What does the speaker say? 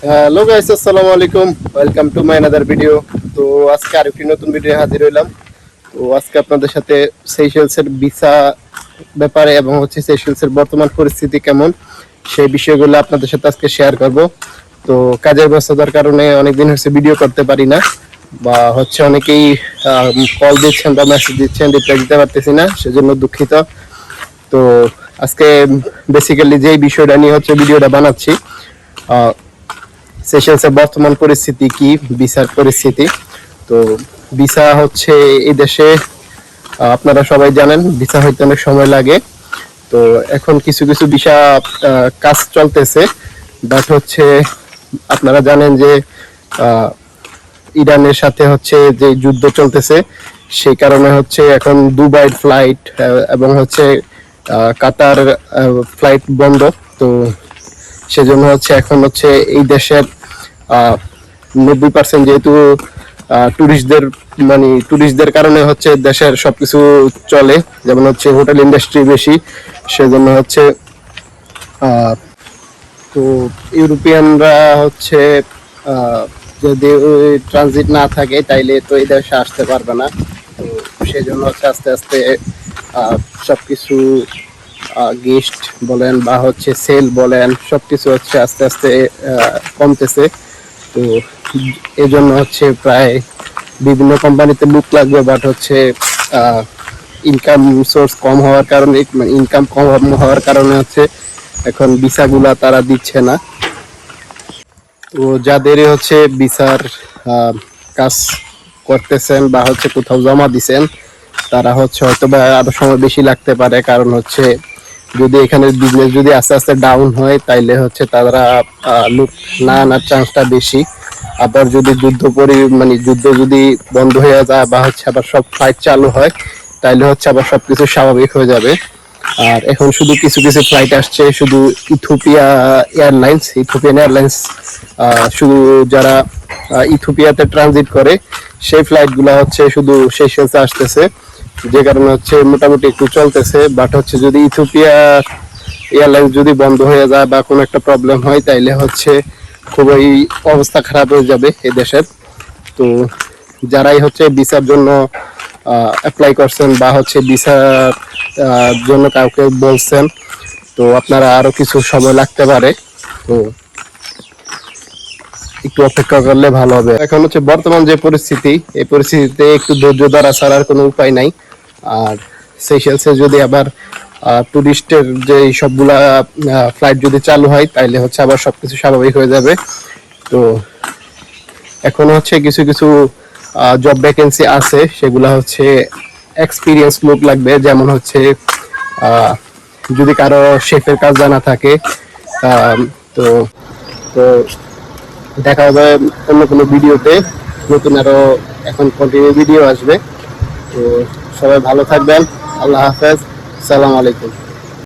Hello guys, আসসালামু আলাইকুম। Welcome to my another video. তো আজকে আরেকটি নতুন ভিডিও হাজির হইলাম। তো আজকে আপনাদের সাথে সেশেলসের ভিসা ব্যাপারে এবং হচ্ছে সেশেলসের বর্তমান পরিস্থিতি কেমন সেই বিষয়গুলো আপনাদের সাথে আজকে শেয়ার করব। তো কাজের ব্যস্ততার কারণে অনেকদিন হচ্ছে ভিডিও করতে পারি না, বা হচ্ছে অনেকেই কল দিচ্ছেন বা মেসেজ দিচ্ছেন, রিপ্লাই দিতে পারতেছি না, সেজন্য দুঃখিত। তো আজকে বেসিক্যালি যেই বিষয়টা নিয়ে হচ্ছে ভিডিওটা বানাচ্ছি, সেশনসের বর্তমান পরিস্থিতি কি, ভিসার পরিস্থিতি। তো ভিসা হচ্ছে এই দেশে আপনারা সবাই জানেন ভিসা হইতে অনেক সময় লাগে। তো এখন কিছু কিছু ভিসা কাজ চলতেছে, বাট হচ্ছে আপনারা জানেন যে ইরানের সাথে হচ্ছে যে যুদ্ধ চলতেছে, সেই কারণে হচ্ছে এখন দুবাই ফ্লাইট এবং হচ্ছে কাতার ফ্লাইট বন্ধ। তো সেজন্য হচ্ছে এখন হচ্ছে এই দেশের 90% যেহেতু টুরিস্টদের টুরিস্টদের কারণে হচ্ছে দেশের সবকিছু চলে, যেমন হচ্ছে হোটেল ইন্ডাস্ট্রি বেশি, সেজন্য হচ্ছে তো ইউরোপিয়ানরা হচ্ছে যদি ট্রানজিট না থাকে তাইলে তো এই দেশে আসতে পারবে না। তো সেজন্য হচ্ছে আস্তে আস্তে সবকিছু গেস্ট বলেন বা হচ্ছে সেল বলেন সবকিছু হচ্ছে আস্তে আস্তে কমতেছে। তো এই জন্য হচ্ছে প্রায় বিভিন্ন কোম্পানিতে লুক লাগবে, বাট হচ্ছে ইনকাম সোর্স কম হওয়ার কারণে, ইনকাম কম হওয়ার কারণে হচ্ছে এখন ভিসাগুলা তারা দিচ্ছে না। তো যাদের হচ্ছে ভিসার কাজ করতেছেন বা হচ্ছে কোথাও জমা দিছেন, তারা হচ্ছে হয়তো বা আরো সময় বেশি লাগতে পারে, কারণ হচ্ছে যদি এখানে বিজনেস যদি আস্তে আস্তে ডাউন হয় তাইলে হচ্ছে তারা লুক না আনার চান্সটা বেশি। আবার যদি যুদ্ধ যদি বন্ধ হয়ে যায় বা হচ্ছে আবার সব ফ্লাইট চালু হয়, তাইলে হচ্ছে আবার সবকিছু স্বাভাবিক হয়ে যাবে। আর এখন শুধু কিছু কিছু ফ্লাইট আসছে, শুধু ইথিওপিয়ান এয়ারলাইন্স শুধু যারা ইথিওপিয়াতে ট্রানজিট করে সেই ফ্লাইটগুলো হচ্ছে শুধু সেশনসে আসতেছে, যে কারণে হচ্ছে মোটামুটি একটু চলতেছে। বাট হচ্ছে যদি ইথিওপিয়া এয়ারলাইন্স যদি বন্ধ হয়ে যায় বা কোনো একটা প্রবলেম হয়, তাইলে হচ্ছে খুবই অবস্থা খারাপ হয়ে যাবে এই দেশের। তো যারাই হচ্ছে ভিসার জন্য অ্যাপ্লাই করছেন বা হচ্ছে ভিসার জন্য কাউকে বলছেন, তো আপনারা আরো কিছু সময় লাগতে পারে, তো একটু অপেক্ষা করলে ভালো হবে। এখন হচ্ছে বর্তমান যে পরিস্থিতি, এই পরিস্থিতিতে একটু ধৈর্য ধরা ছাড়ার কোনো উপায় নাই। আর সেশনসে যদি আবার টুরিস্টের যে সবগুলা ফ্লাইট যদি চালু হয়, তাইলে হচ্ছে আবার সবকিছু স্বাভাবিক হয়ে যাবে। তো এখন হচ্ছে কিছু কিছু জব ভ্যাকেন্সি আছে, সেগুলা হচ্ছে এক্সপিরিয়েন্স লোক লাগবে, যেমন হচ্ছে যদি কারো শেফের কাজ জানা থাকে। তো তো দেখা হবে অন্য কোনো ভিডিওতে, নতুন আরো এখন কন্টিনিউ ভিডিও আসবে। তো সবাই ভালো থাকবেন, আল্লাহ হাফেজ, সালাম আলাইকুম।